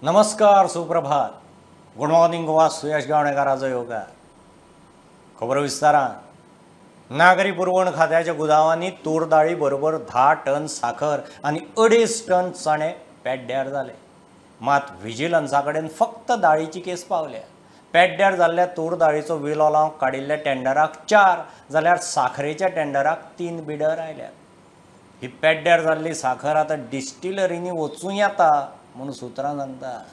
नमस्कार, सुप्रभात. Good morning Goa. Suyash गावणेकाराचो योगा. खबर विस्तारान. नागरी पुरवण खात्याच्या गुदावांनी तूर दाळी बरोबर 10 टन साखर आणि 2.5 टन चणे पेड्ड्यार जाले. मात व्हिजिलन्सा कडेन फक्त दाळीची केस पावल्या. पेड्ड्यार जाल्ल्या तूर दाळीचो विलो लावंक काडिल्ल्या टेंडराक 4 जाल्यार साखरेच्या टेंडराक 3 बिडर आयल्यात. ही पेड्ड्यार जाल्ली साखर आतां डिस्टिलरींनी वचूं येता म्हणून सुत्रां सांगतात.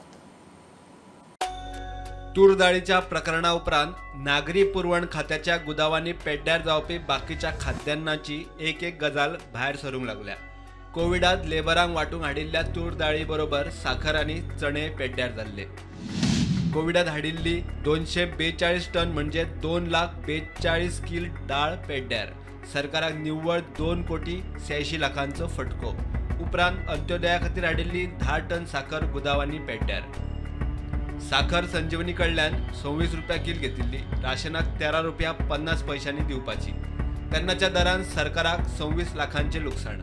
तूर दाळीच्या प्रकरणा उपरांत नागरी पुरवण खात्याच्या गुदावांनी पेड्ड्यार जावपी बाकीच्या खाद्यान्नाची एक गजाल भायर सरूंक लागल्या. कोविडांत लेबरांक वांटूंक हाडिल्ल्या तूर दाळी बरोबर साखर आनी चणे पेड्ड्यार जाल्ले. कोविडांत हाडिल्ली 242 टन म्हणजे 2,42,00,000 किल दाळ पेड्ड्यार. सरकाराक निव्वळ 2,86,00,000 फटको. उपरांत अंत्योदया खातीर हाडिल्ली 10 टन साखर गुदावांनी पेड्ड्यार. साखर संजीवनी कडल्यान 26 रुपया किल घेतिल्ली. राशनाक 13 रुपया 50 पैशांनी दिवपाची. तेन्नाच्या दरान सरकाराक 26 लाखांचे लुकसाण.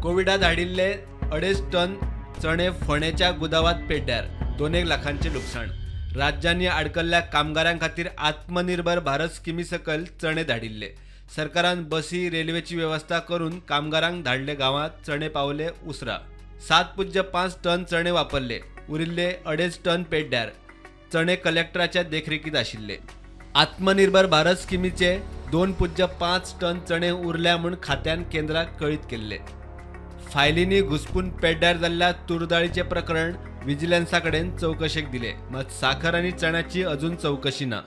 कोविडांत हाडिल्ले 2.5 टन चणे फोंडेच्या गुदावांत पेड्ड्यार. 2 लाखांचे लुकसाण. राज्यांनी आडकल्ल्या कामगारां खातीर आत्मनिर्भर भारत स्किमी सकयल चणे धाडिल्ले. सरकारान बसी रेल्वेची वेवस्था करून कामगारांक धाडले. गांवांत चणे पावले उसरा. 7.5 टन चणे वापरले. उरिल्ले 2.5 टन पेड्ड्यार. चणे कलेक्टराच्या देखरेखीत आशिल्ले. आत्मनिर्भर भारत स्किमीचे 2.5 टन चणे उरल्या म्हूण खात्यान केंद्राक कळीत केल्ले. फायलींनी घुसपून पेड्ड्यार जाल्ल्या तूर दाळीचे प्रकरण व्हिजिलन्सा कडेन चवकशेक दिले. मात साखर आनी चण्याची अजून चवकशी ना.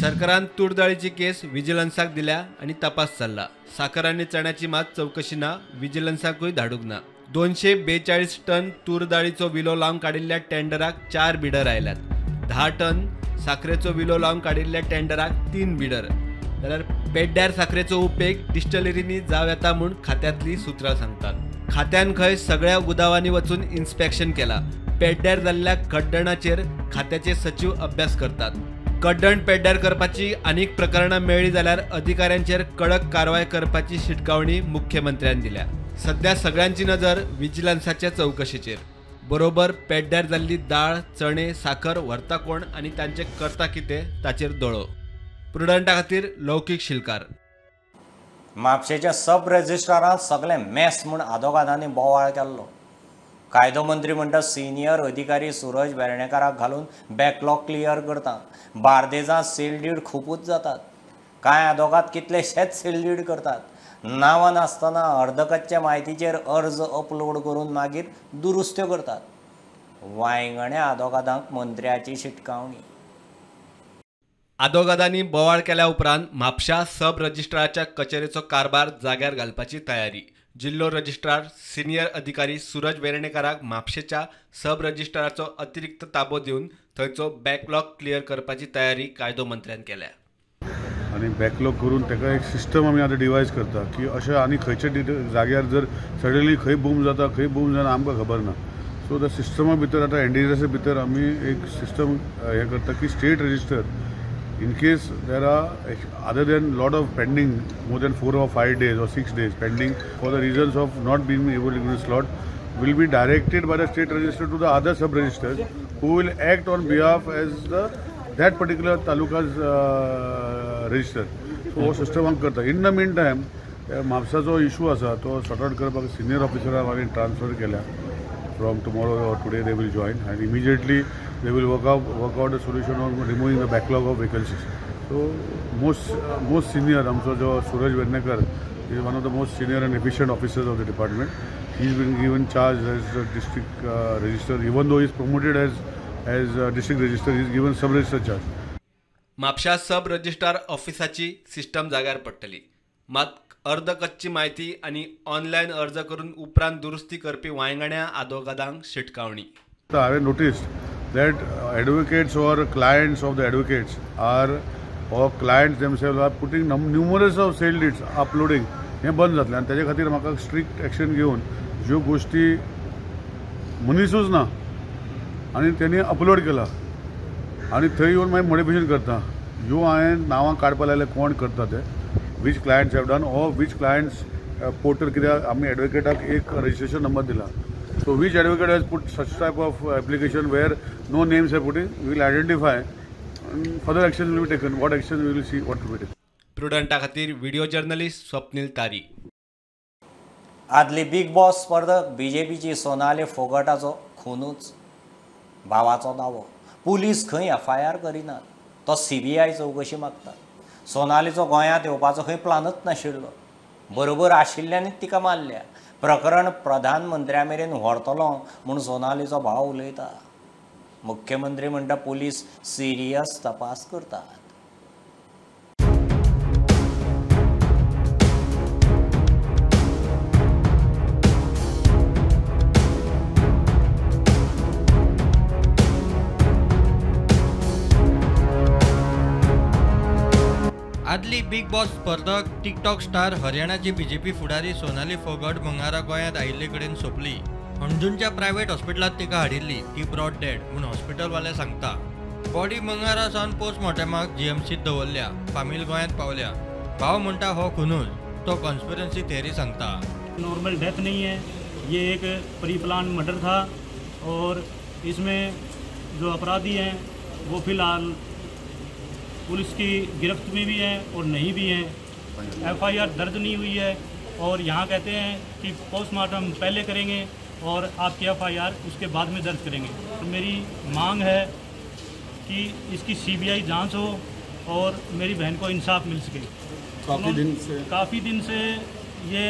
सरकारान तूर दाळीची केस व्हिजिलन्साक दिल्या आनी तपास चल्ला. साखर आनी चण्याची मात चवकशी ना. व्हिजिलन्साकूय धाडूंक ना. 242 टन तूर दाळीचो विलो लावंक काडिल्ल्या टेंडराक 4 बिडर आयल्यात. 10 टन साखरेचो विलो लावंक काडिल्ल्या टेंडराक 3 बिडर. जाल्यार पेड्ड्यार साखरेचो उपेग डिस्टलरींनी जाव येता म्हूण खात्यांतली सुत्रां सांगतात. खात्यान खंय सगळ्या गुदावांनी वचून इन्स्पेक्शन केला. पेड्ड्यार जाल्ल्या कड्डणाचेर खात्याचे सचिव अभ्यास करतात. कड्डण पेड्ड्यार करपाची आनीक प्रकरणां मेळ्ळी जाल्यार अधिकाऱ्यांचेर कडक कारवाय करपाची शिटकावणी मुख्यमंत्र्यान दिल्या. सध्या सगळ्यांची नजर व्हिजिलन्साच्या चवकशेचेर. बरोबर पेड्ड्यार जाल्ली दाळ, चणे, साखर व्हरता कोण आनी तांचे करता कितें ताचेर दोळो. प्रुडंटा खातीर लौकीक शिलकार. म्हापशेच्या सब रजिस्ट्रारान सगळे मॅस म्हूण आदोगादांनी बोवाळ केल्लो. कायदो मंत्री म्हणटा सिनियर अधिकारी सूरज वेर्णेकाराक घालून बॅकलॉग क्लियर करता. बार्देजांत सेल डीड खूबच जातात. कांय आदोगाद कितलेशेच सेल डीड करतात. नांवां नासतना अर्दकच्च्या म्हायतीचेर अर्ज अपलोड करून मागीर दुरुस्त्यो करतात. वांयगण्या आदोगादांक मंत्र्याची शिटकावणी. आदोगादांनी बोवाळ केल्या उपरांत म्हापशा सब रजिस्ट्राराच्या कचेरेचो कारभार जाग्यार घालपाची तयारी. जिल्लो रजिस्ट्रार सिनियर अधिकारी सूरज वेर्णेकाराक म्हापशेच्या सब रजिस्ट्राराचो अतिरिक्त ताबो दिवन थंयचो बॅकलॉग क्लियर करपाची तयारी कायदो मंत्र्यान केल्या. आनी बॅकलॉग करून ताका एक सिस्टम आमी आतां डिवायज करता की अशें आनी खंयच्या जाग्यार जर सडनली खंय बूम जाता खंय बूम जाना आमकां खबर ना. सो त्या सिस्टमा भितर आतां एनडीएसा भितर आमी एक सिस्टम हें करता की state register in case there are other than lot of pending more than 4 or 5 days or 6 days pending for the reasons of not being able to give a slot will be directed by the state register to the other sub registers who will act on behalf as that particular taluka's register. So system am karta. In the meantime म्हापसाचो issue आसा तो sort out करपाक senior officer आमी transfer केल्या. From tomorrow or today they will join and immediately they will work out a solution on removing the backlog of vacancies. So most senior amso jo Suraj Vernekar is one of the most senior and efficient officers of the department. He's been given charge as the district register. Even though he is promoted as district register, he is given sub register charge. म्हापशा sub registrar ऑफिसाची system जाग्यार पडटली. मात अर्धकच्ची म्हायती आनी online अर्ज करून उपरांत दुरुस्ती करपी वांयगण्या आदोगादांक शिटकावणी. I noticed that advocates or clients of the advocates or clients themselves are putting numerous of sale deeds uploading. हे बंद जातलें आनी तेजे खातीर म्हाका स्ट्रिक्ट एक्शन घेवन ज्यो गोश्टी मनीसूच ना आनी तेणी अपलोड केला आनी थंय येवन मागीर मॉडिफिकेशन करता. ह्यो हांवें नांवां काडपा लायल्या कोण करता ते which clients have done or which clients portal कित्याक आमी एडवोकेटाक एक रजिस्ट्रेशन नंबर दिला So which advocate has put such type of application where no names are put in, we will identify and further action will be taken. What action we will see, what will be taken. प्रुडंटा खातीर video journalist Swapnil तारी. आदली big boss स्पर्धक बीजेपीची सोनाली फोगाटाचो खूनच भावाचो दावो. Police खंय FIR करिनात, तो CBI चवकशी मागता. सोनालीचो गोंयांत येवपाचो खंय प्लानच नाशिल्लो. बरोबर आशिल्ल्यानच तिका मारल्या. प्रकरण प्रधानमंत्र्या मेरेन व्हरतलो म्हूण सोनालीचो भाव उलयता. मुख्यमंत्री म्हणटा पुलीस सिरियस तपास करतात. आदली बिग बॉस स्पर्धक टिकटॉक स्टार हरियाणाची बीजेपी फुडारी सोनाली फोगट मंगळारा गोंयांत आयिल्ले कडेन सोंपली. पणजूंच्या प्रायव्हेट हॉस्पिटलांत तिका हाडिल्ली. ती ब्रॉड डेड म्हूण हॉस्पिटलवाले सांगता. बॉडी मंगळारा सावन पोस्टमॉर्टमाक GMCत दवरल्या. फामील गोंयांत पावल्या. भाव म्हणटा हो खूनच. तो कॉन्स्पिरन्सी थियरी सांगता. नॉर्मल डेथ नहीं है, ये एक प्री प्लान मर्डर था और इसमें जो अपराधी हैं वो फिलहाल पुलिस की गिरफ्त में भी हैं और नहीं भी हैं. FIR दर्ज नहीं हुई है और यहाँ कहते हैं कि पोस्टमार्टम पहले करेंगे और आपकी FIR उसके बाद में दर्ज करेंगे. तो मेरी मांग है कि इसकी CBI जांच हो और मेरी बहन को इंसाफ मिल सके. काफ़ी दिन से ये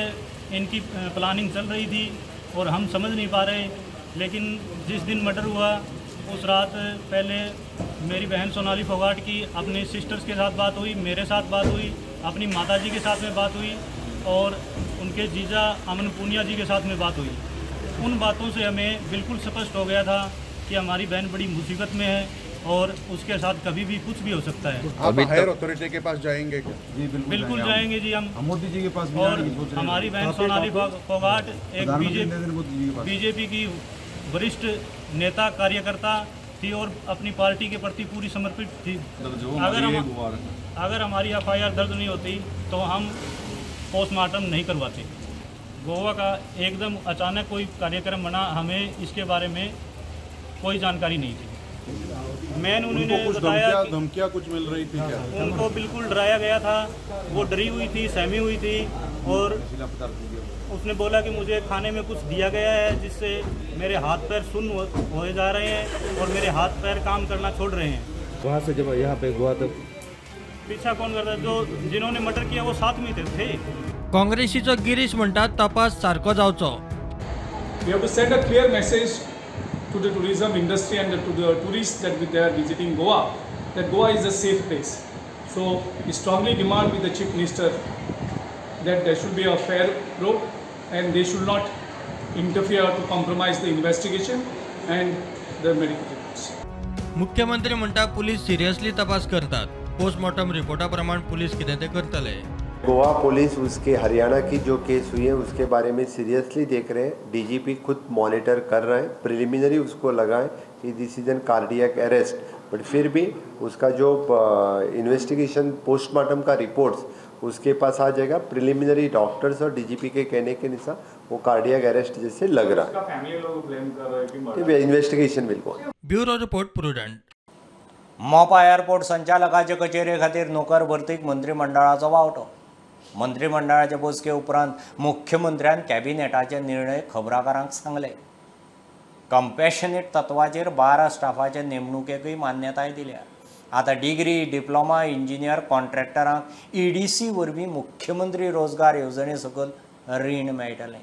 इनकी प्लानिंग चल रही थी और हम समझ नहीं पा रहे. लेकिन जिस दिन मर्डर हुआ उस रात पहले मेरी बहन सोनाली फोगाट की अपने सिस्टर्स के साथ बात हुई, मेरे साथ बात हुई, अपनी माताजी के साथ में बात हुई और उनके जीजा अमन पूनिया जी के साथ में बात हुई. उन बातों से हमें बिल्कुल स्पष्ट हो गया था कि हमारी बहन बड़ी मुसीबत में है और उसके साथ कभी भी कुछ भी हो सकता है. आप हायर अथॉरिटी के पास जाएंगे क्या? जी बिल्कुल जाएंगे जी हम. मोदी जी के पास और हमारी बहन सोनाली फोगाट एक बीजेपी की वरिष्ठ नेता कार्यकर्ता थी और अपनी पार्टी के प्रति पूरी समर्पित थी. अगर हमारी FIR दर्ज नहीं होती तो हम पोस्टमार्टम नहीं करवाते. गोवा का एकदम अचानक कोई कार्यक्रम बना, हमें इसके बारे में कोई जानकारी नहीं थी. मैंने उन्होंने बताया धमकियाँ कुछ मिल रही थी क्या? उनको बिल्कुल डराया गया था. वो डरी हुई थी, सहमी हुई थी और उसने बोला कि मुझे खाने में कुछ दिया गया है जिससे मेरे हाथ पैर सुन्न हो जा रहे हैं और मेरे हाथ पैर काम करना छोड़ रहे हैं. वहाँ से जब यहाँ पे हुआ तो पीछा कौन करता? जो जिन्होंने मर्डर किया वो साथ में थे. काँग्रेसीचो गिरीश म्हणटा तपास सारको जावचो. We have to send a clear message to the tourism industry and to the tourists that they are visiting Goa, that Goa is a safe place. So we strongly demand with the Chief Minister that there should be a fair road and they should not interfere to compromise the investigation and the medical reports. मुख्यमंत्री म्हणटा police seriously तपास करतात. Postmortem रिपोर्टा प्रमाण police कितें ते करतले. Goa police उसके हरियाणा की जो केस हुई है उसके बारे में सीरियसली देख रहे हैं. DGP खुद मॉनिटर कर रहे हैं. प्रिलिमिनरी उसको लगा है कि this is an cardiac arrest, but फिर भी उसका जो इन्वेस्टिगेशन पोस्टमार्टम का रिपोर्ट्स उसके पास आ जाएगा. प्रिलिमिनरी डॉक्टर्स और DGP के कहने के अनुसार वो कार्डियक अरेस्ट जैसे लग रहा है. फैमिली लोग ब्लेम कर रहे हैं कि इन्वेस्टिगेशन बिल्कुल. Bureau report prudent. मोपा एअरपोर्ट संचालकाचे कचेरे खातीर नोकर भरतीक मंत्रिमंडळाचो वावटो. मंत्रिमंडळाचे बसके उपरांत मुख्यमंत्र्यान कॅबिनेटाचे निर्णय खबराकारांक सांगले. कंपॅशनेट तत्वाचेर 12 स्टाफाचे नेमणुकेकय मान्यताय दिल्या. आता डिग्री, डिप्लोमा, इंजिनियर, कॉन्ट्रॅक्टरांक EDC वरवीं मुख्यमंत्री रोजगार येवजणे सकल रीण मेळटलें.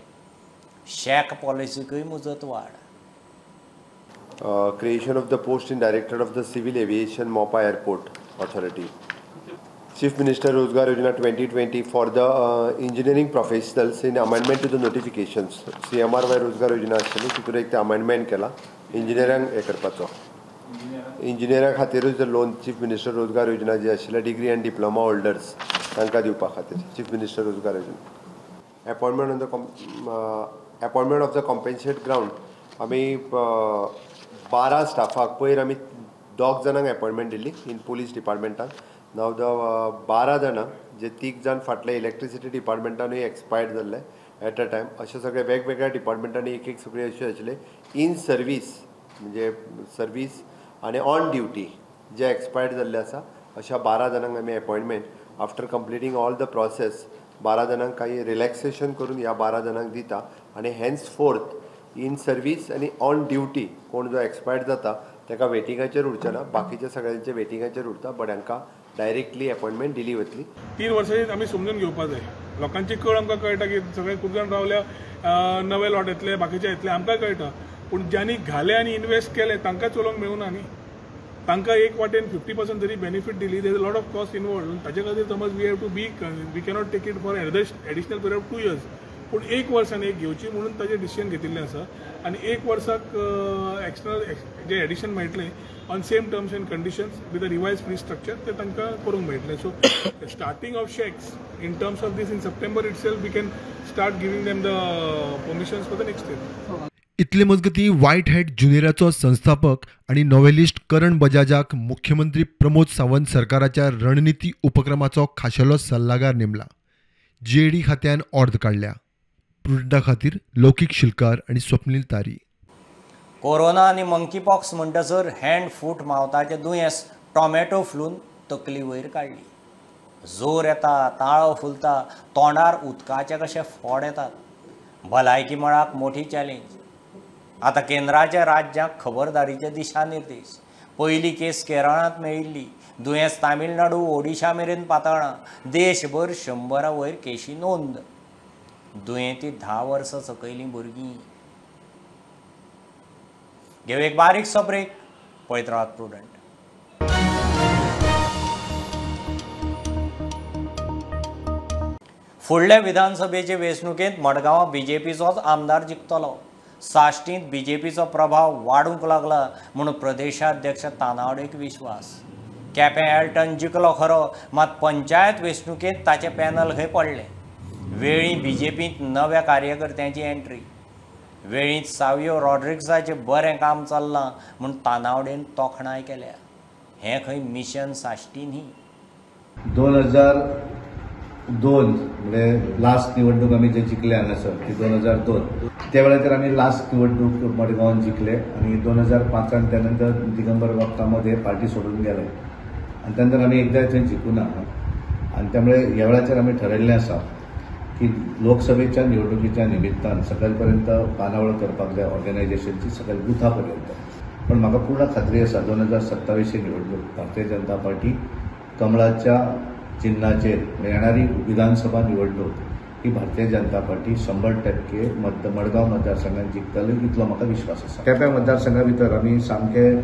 शेक पॉलिसीकय मुजत वाड. Creation of the post in Director of the Civil Aviation Mopa Airport Authority. Chief Minister Rozgar Yojana 2020 for the engineering professionals in amendment to the notifications. CMRY Rozgar Yojana आशिल्ली तितून एक amendment केला इंजिनियरांक हे करपाचो. इंजिनियरां खातीरूच लोन चीफ मिनिस्टर रोजगार योजना जी आशिल्ल्या डिग्री एंड डिप्लोमा होल्डर्स तांकां दिवपा खातीर चीफ मिनिस्टर रोजगार योजना. Appointment of the compassionate ground आमी 12 स्टाफाक पयर आमी 2 जाणांक अपॉइंटमेंट दिल्ली इन पुलीस डिपार्टमेंटान. नाव द 12 जाणां जे 3 जाण फाटले इलेक्ट्रिसिटी डिपार्टमेंटानूय एक्सपायर्ड जाल्ले एट अ टायम अशे सगळे वेगवेगळ्या डिपार्टमेंटांनी एक सगळे अशे आशिल्ले इन सर्वीस म्हणजे सर्वीस आनी ऑन ड्युटी जे एक्सपायर्ड जाल्ले आसा अशा 12 जाणांक आमी appointment after completing all the process 12 जाणांक काही रिलॅक्सेशन करून ह्या 12 जाणांक दिता आनी हेन्स फोर्थ इन सर्वीस आनी ऑन ड्युटी कोण जो एक्सपायर्ड जाता ताका वेटिंगाचेर उरचे ना, बाकीच्या सगळ्यांचे वेटिंगाचेर उरता, बट हांकां डायरेक्टली अपॉयंटमेंट दिली वतली. 3 वर्सांनी आमी समजून घेवपाक जाय. लोकांची कळ आमकां कळटा की सगळे खूब जाण रावल्या नवे लॉट येतले बाकीचे येतले आमकां कळटा, पूण ज्यांनी घाले आनी इन्वेस्ट केले तांकां चलोवंक मेळूना न्ही. तांकां एक वाटेन 50% जरी बेनिफीट दिली there is lot of cost involve. ताचे खातीर समज we cannot take it for additional period of 2 years, पूण 1 वर्सान एक घेवची म्हणून ताजें डिसिजन घेतिल्लें आसा आनी 1 वर्साक एक्सटर्नल जे एडिशन मेळटलें on same terms and conditions with a revise fee structure ते तांकां करूंक मेळटलें. सो स्टार्टींग ऑफ शेक्स in terms of this in September itself we can start giving them the permissions for the next year. इतले मजगती white hat ज्युनियराचो संस्थापक आणि नॉव्हेलिस्ट करण बजाजाक मुख्यमंत्री प्रमोद सावंत सरकाराच्या रणनीती उपक्रमाचो खाशेलो सल्लागार नेमला. जेडी खात्यान अर्द काडल्या. प्रुडंटा खातीर लौकीक शिलकार आणि स्वप्नील तारी. कोरोना आनी मंकीपॉक्स म्हणटसर हँड फूट मावताचें दुयेंस टॉमॅटो फ्लून तकली वयर काडली. जोर येता, ताळो फुलता, तोंडार उदकाचे कशे फोड येतात. भलायकी मळाक मोठी चॅलेंज. आतां केंद्राच्या राज्यांक खबरदारीचे दिशा निर्देश. पयली केस केरळांत मेळिल्ली, दुयेंस तामिळनाडू ओडिशा मेरेन पातळ्ळां. देशभर 100 वयर केशी नोंद. दुयेंती 10 वर्सां सकयलीं भुरगीं. घेव एक बारीकसो ब्रेक, पळयत रावात प्रुडंट. फुडल्या विधानसभेचे वेंचणुकेंत मडगांवां बीजेपीचोच आमदार जिखतलो. साश्टींत बीजेपीचो प्रभाव वाडूंक लागला म्हणून प्रदेशाध्यक्ष तानावडेक विश्वास. केपें एल्टन जिखलो खरो, मात पंचायत वेंचणुकेंत ताचें पॅनल खंय पडलें. वेळी बीजेपींत नव्या कार्यकर्त्यांची एंट्री. वेळींच सावियो रॉड्रिग्साचें बरें काम चल्लां म्हूण तानावडेन तोखणाय केल्या. हें खंय मिशन साश्टी न्ही. 2002 म्हणजे लास्ट निवडणूक आमी जे जिखले हांगासर ती 2002 त्या वेळाचेर आमी लास्ट निवडणूक मडगांवान जिखले आनी 2005 त्या नंतर दिगंबर कामत हे पार्टी सोडून गेले आनी त्यानंतर आमी एकदां थंय जिखूना. आनी त्यामुळे ह्या वेळाचेर आमी ठरयल्लें आसा की लोकसभेच्या निवडणुकीच्या निमित्तान सकयलपर्यंत पानावळ करपाक जाय ऑर्गनायझेशनची सकयल बुथा पर्यंत. पण म्हाका पूर्ण खात्री आसा 2027 निवडणूक भारतीय जनता पार्टी कमळाच्या चिन्हाचेर येणारी विधानसभा निवडणूक ही भारतीय जनता पार्टी 100% मडगांव मतदारसंघात जिखतली इतलो म्हाका विश्वास आसा. केप्यां मतदारसंघा भितर आमी सामके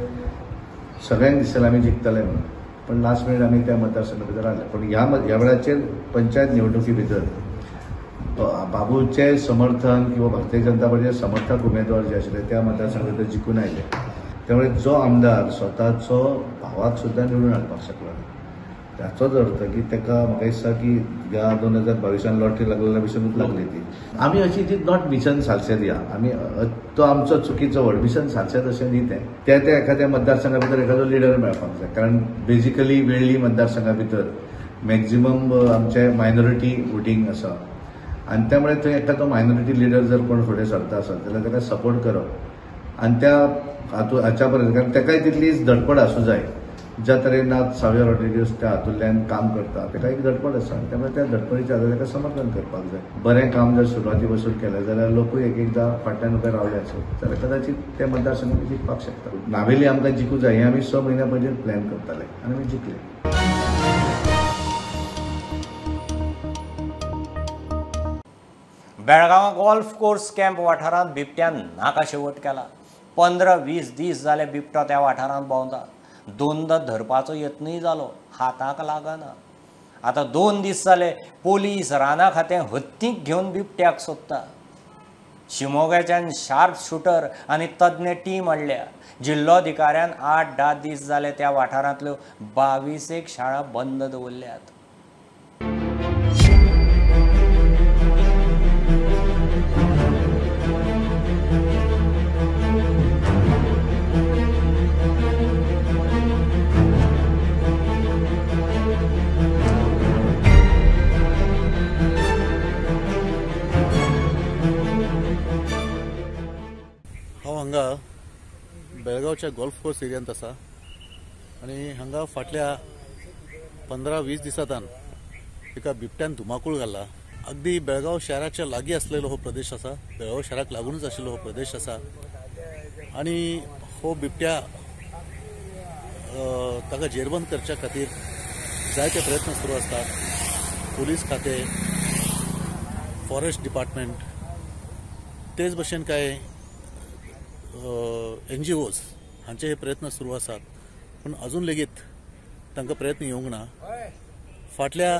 सगळ्यांक दिसलें आमी जिखतले म्हणून, पण लास्ट मिनीट आमी त्या मतदारसंघा भितर आले. पण ह्या वेळाचेर पंचायत निवडणुकी भितर बाबूचे समर्थन किंवा भारतीय जनता पार्टीचे समर्थक उमेदवार जे आशिल्ले त्या मतदारसंघात जिखून आयले. त्यामुळे जो आमदार स्वताचो भावाक सुद्दां निवडून हाडपाक शकलो त्याचोच अर्थ की ताका म्हाका दिसता की ह्या 2022 लॉटरी लागलेल्या भशेनूच लागली ती. आमी अशी ती नॉट मिशन सालसेत या आमी तो आमचो चुकीचो व्हड मिशन सालसेत अशें न्ही तें. त्या एखाद्या मतदारसंघा भितर एखादो लिडर मेळपाक जाय, कारण बेजिकली वेळ्ळी मतदारसंघा भितर मॅक्झिमम आमचे मायनॉरिटी वोटींग आसा आनी त्यामुळे थंय एखादो मायनॉरिटी लिडर जर कोण फुडें सरता आसत जाल्यार ताका सपोर्ट करप आनी त्या हाच्या पर्यंत, कारण ताकाय तितलीच धडपड आसूं जाय. ज्या तरेन सावियो रॉड्रिगीस त्या हातूंतल्यान काम करता ताका एक धडपड आसा, त्यामुळे त्या धडपडीच्या आदार ताका समर्थन करपाक जाय. बरें काम जर सुरवाती पासून केलें जाल्यार लोकूय एकदां फाटल्यान उबे रावले आसत जाल्यार कदाचित ते मतदारसंघात जिखपाक शकता. नावेली आमकां जिखूं जाय हें आमी 6 म्हयन्या पयलीं प्लॅन करताले आनी आमी जिखले. बेळगांव गोल्फ कोर्स कॅम्प वाठारांत बिबट्यान नाकाशेवट केला. 15-20 दीस जाले बिबटो त्या वाठारांत भोंवता. 2दा धरपाचो यत्नय जालो, हाताक लागना. आतां 2 दीस जाले पोलीस राना खातें हत्तीक घेवन बिबट्याक सोदता. शिमोग्याच्यान शार्प शूटर आनी तज्ञ टीम हाडल्या. जिल्लोधिकाऱ्यान 8-10 दीस जाले त्या वाठारांतल्यो 22 शाळा बंद दवरल्यात. बेळगावच्या गोल्फ कोर्स एरियांत आसा आनी हांगा फाटल्या 15-20 दिसांतान एका बिबट्यान धुमाकूळ घाल्ला. अगदी बेळगाव शहराच्या लागीं असलेलो हो प्रदेश आसा, बेळगाव शहराक लागूनच आशिल्लो हो प्रदेश आसा आनी हो बिबट्या ताका जेरबंद करच्या खातीर जायते प्रयत्न सुरू असतात. पोलीस खाते, फॉरेस्ट डिपार्टमेंट, तेच भशेन कांय NGOs हांचे हे प्रयत्न सुरू आसात, पूण अजून लेगीत तांकां प्रयत्न येवंक ना. फाटल्या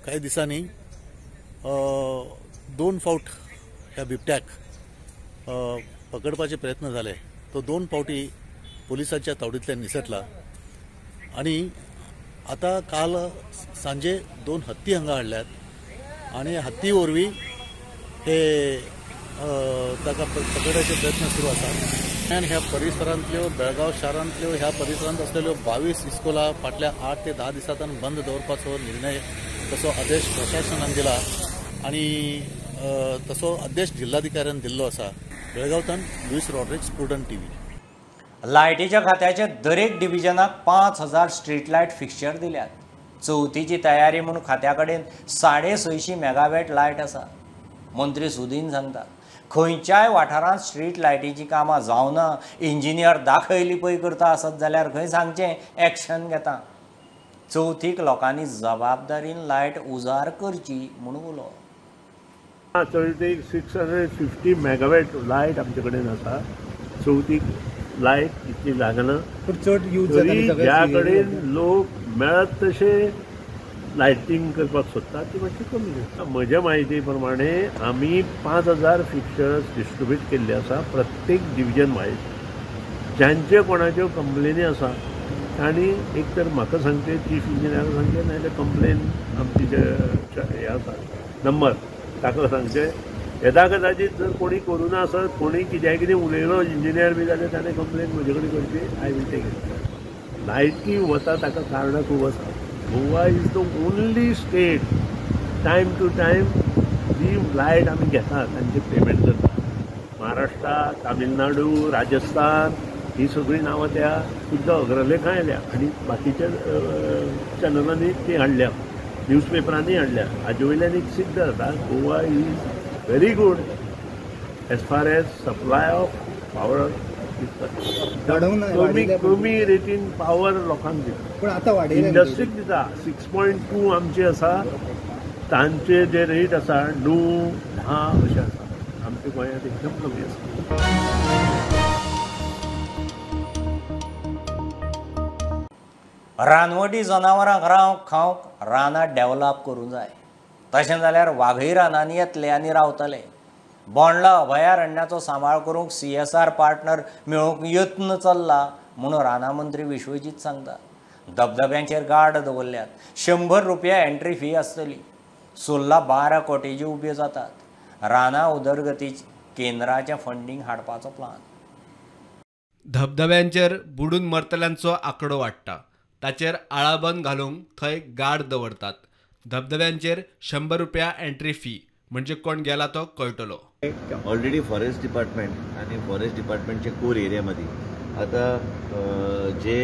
काही दिसांनी 2 फावट ह्या बिबट्याक पकडपाचे प्रयत्न झाले. तो 2 फावटी पोलिसांच्या तावडींतल्यान निसटला आनी आता काल सांजे 2 हत्ती हांगा हाडल्यात आनी हत्ती वरवीं हे ताका पकडपाचे प्रयत्न सुरू आसात. आनी ह्या परिसरांतल्यो बेळगाव शारांतल्यो ह्या परिसरांत असलेल्यो 22 इस्कोला फाटल्या 8 ते 10 दिसांतल्यान बंद दवरपाचो निर्णय तसो आदेश प्रशासनान दिला आनी तसो आदेश जिल्हाधिकाऱ्यान दिल्लो आसा. बेळगांवच्यान लुईस रॉड्रिक्स, प्रुडंट TV. लायटीच्या खात्याचे दरेक डिव्हिजनाक 5000 स्ट्रीट लायट फिक्चर दिल्यात. चवथीची तयारी म्हणून खात्या कडेन 650 मेगावॅट लायट आसा. मंत्री सुदीन सांगतात, खंयच्याय वाठारांत स्ट्रीट लायटीची कामां जावना, इंजिनियर दाखयली पळय करता आसत जाल्यार खंय सांगचें एक्शन घेता. चवथीक लोकांनी जबाबदारीन लायट उजार करची म्हणून उलो. चवथीक 650 मेगावॅट लायट आमचे कडेन आसा. चवथीक लायट इतली लागना, ज्या कडेन लोक मेळत तशे लायटिंग करपाक सोदतात ती मातशी कमी आसा. म्हज्या म्हायती प्रमाणे आमी 5000 फिक्चर्स डिस्ट्रिब्यूट केल्ले आसा प्रत्येक डिव्हिजन वायज. ज्यांचे कोणाच्यो कंप्लेनी आसा आनी एक तर म्हाका सांगचे, चीफ इंजिनियर सांगचे, नाजाल्यार कंप्लेन आमची हे आसा नंबर ताका सांगचे. येदा कदाचित जर कोणी करूना आसत, कोणी कितें उलयलो इंजिनियर बी जाल्यार ताणें कंप्लेन म्हजे कडेन करची. I will take it. लायटी वता ताका कारणां खूब आसा. Goa is the only state time to time जी लायट आमी घेतात आनी ते पेमेंट करतात. महाराष्ट्रा, तामिळनाडू, राजस्थान ही सगळीं नांवां त्या सुद्दां अग्रलेखां आयल्या आनी बाकीच्या चॅनलांनी ती हाडल्या, न्यूजपेपरांनी हाडल्या. हाजे वयल्यान एक सिद्ध जाता Goa is very good as far as supply of power is concerned. कमी रेटीन पावर लोकांक दिता, इंडस्ट्रीक दिता. 6.2 आमचे आसा, तांचे जे रेट आसा 9-10 अशें आसा. आमच्या गोंयांत एकदम कमी आसा. रानवटी जनावरांक रावंक खावंक रानां डेव्हलप करूंक जाय. तशें जाल्यार वाघय रानांनी येतले आनी रावतले. बोंडला अभयारण्याचो सांबाळ करूंक CSR पार्टनर मेळोवंक यत्न चल्ला म्हणून राना मंत्री विश्वजीत सांगता. धबधब्यांचेर गार्ड दवरल्यात. 100 रुपया एंट्री फी आसतली. सुर्ला 12 कोटींची उब्यो जातात. राना उदरगती केंद्राचें फंडींग हाडपाचो प्लान. धबधब्यांचेर बुडून मरतल्यांचो आंकडो वाडटा. ताचेर आळाबंद घालूंक थंय गार्ड दवरतात. धबधब्यांचेर 100 रुपया एंट्री फी म्हणजे कोण गेला तो कळटलो. ऑलरेडी फॉरेस्ट डिपार्टमेंट आणि फॉरेस्ट डिपार्टमेंटच्या कोर एरियामध्ये आता जे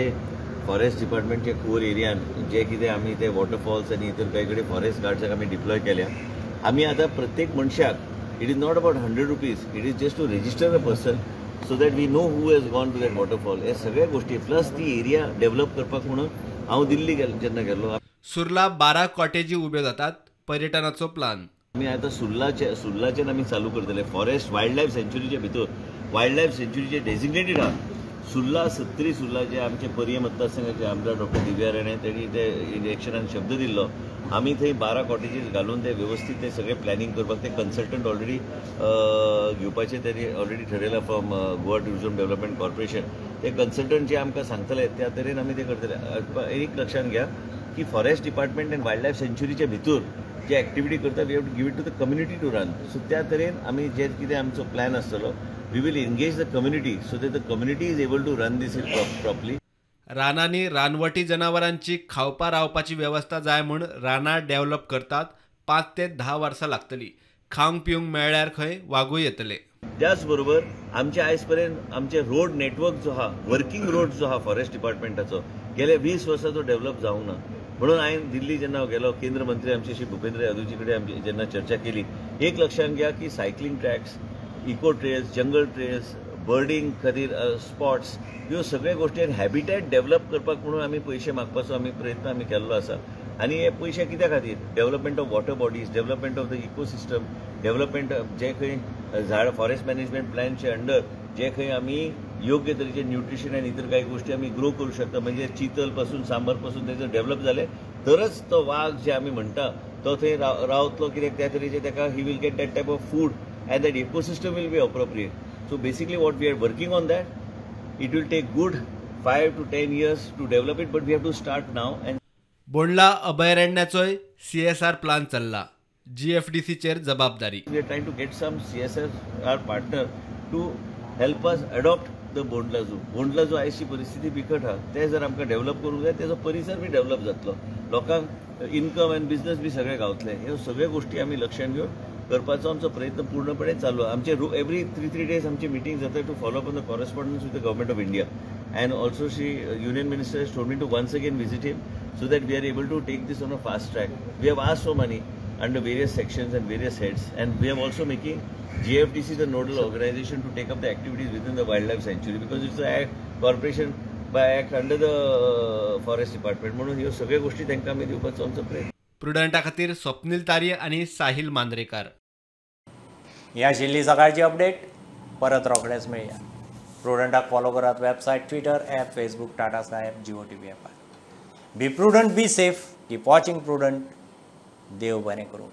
फॉरेस्ट डिपार्टमेंटच्या कोर एरियान जे कितें आमी ते वॉटरफॉल्स आनी इतर काही कडेन फॉरेस्ट गार्ड्साक आमी डिप्लॉय केल्या. आमी आतां प्रत्येक मनशाक it is not about 100 rupees, it is just to register a person so that we know who has gone to that waterfall. हे सगळ्या गोष्टी प्लस ती एरिया डेव्हलप करपाक म्हणून हांव दिल्ली जेन्ना गेल्लो. सुर्ला 12 कॉटेजी उब्यो जातात. पर्यटनाचो प्लान आमी आतां सुर्लाच्यान आमी चालू करतले. फॉरेस्ट वायल्ड लायफ सेंच्युरीच्या भितर वायल्ड लायफ सेंच्युरीचे डेजिग्नेटेड आहा. सुर्ला 37 सुर्लाचे आमचे पर्य मतदारसंघाचे आमदार डॉक्टर दिव्या राणे त्यांनी ते इलेक्शनान शब्द दिल्लो. आमी थंय 12 कॉटेजीस घालून ते व्यवस्थित ते सगळे प्लॅनिंग करपाक ते कन्सल्टंट ऑलरेडी घेवपाचे त्यांनी ऑलरेडी ठरयला from Goa tourism development corporation. ते कन्सल्टंट जे आमकां सांगतले त्या तरेन आमी ते करतले. एक लक्षात घ्या की forest department and wildlife सेंच्युरीच्या भितर जे एक्टिविटी करता we have to give it to the community to run. So त्या तरेन आमी जे कितें आमचो प्लॅन आसतलो we will engage the community so that the community is able to run this properly. रानांनी रानवटी जनावरांची खावपा रावपाची व्यवस्था जाय म्हूण रानां डेव्हलप करतात. 5 ते 10 वर्सां लागतली. खावंक पिवंक मेळ्ळ्यार खंय वागूय येतले. त्याचबरोबर आमचे आयज पर्यंत आमचे रोड नेटवर्क जो हा वर्किंग रोड जो हा फॉरेस्ट डिपार्टमेंटाचो गेल्या 20 वर्सांचो डेव्हलप जावंक ना. म्हणून हांवें दिल्ली जेन्ना गेलो केंद्र मंत्री आमचे श्री भुपेंद्र यादवजी कडेन आमची जेन्ना चर्चा केली, एक लक्षात घ्या की सायकलिंग ट्रॅक्स, इको ट्रेल्स, जंगल ट्रेल्स, बर्डिंग खातीर स्पॉट्स, ह्यो सगळ्यो गोश्टी हॅबिटॅट डेव्हलप करपाक म्हणून आमी पयशे मागपाचो प्रयत्न केल्लो आसा. आनी हे पयशे कित्या खातीर? Development of water bodies, development of the ecosystem, development जे खंय झाड फॉरेस्ट मॅनेजमेंट प्लॅनचे अंडर जे खंय आमी योग्य तरेचे न्यूट्रिशन आनी इतर काही गोष्टी आमी ग्रो करूं शकता, म्हणजे चितल पासून सांबर पासून तेजो डेव्हलप जाले तरच तो वाघ जे आमी म्हणटा तो थंय रावतलो, कित्याक त्या तरेचे ताका he will get that type of food and that ecosystem will be appropriate. So basically what we are working on that. It will take good 5 to 10 years to develop it, but we have to start now. And Bondla अभयारण्याचोय CSR plan चल्ला. GFDC chair जबाबदारी. We are trying to get some CSR partner to help us adopt the Bondla zoo. Bondla zoo आयची परिस्थिती बिकट हा, ते जर आमकां develop करूंक जाय तेजो परिसर बी डेव्हलप जातलो, लोकांक इन्कम एंड बिझनेस बी सगळे गावतले. ह्यो सगळ्यो गोष्टी आमी लक्षात घेवन करपाचो आमचो प्रयत्न पूर्णपणे चालू आहे. आमचे एवरी 3 days आमची मिटींग जाता to follow up on the correspondence with the government of India. And also Union Minister has told me to once again visit him so that we are able to take this on a fast track. We have asked for money under various sections and various heads, and we are also making GFDC the nodal organization to take up the activities within the wildlife sanctuary, because it's a corporation by act under the forest department. म्हणून ह्यो सगळ्यो गोष्टी तांकां आमी दिवपाचो आमचो प्रयत्न. प्रुडंटा खातीर स्वप्नील तारी आणि साहिल मांद्रेकार. ही आशिल्ली सकाळची अपडेट. परत रोखडेच मेळया. प्रुडंटाक फॉलो करात website, Twitter, app, Facebook, Tata Sky app, Jio TV app. Be Prudent, be safe, keep watching Prudent. देव बरें करूं.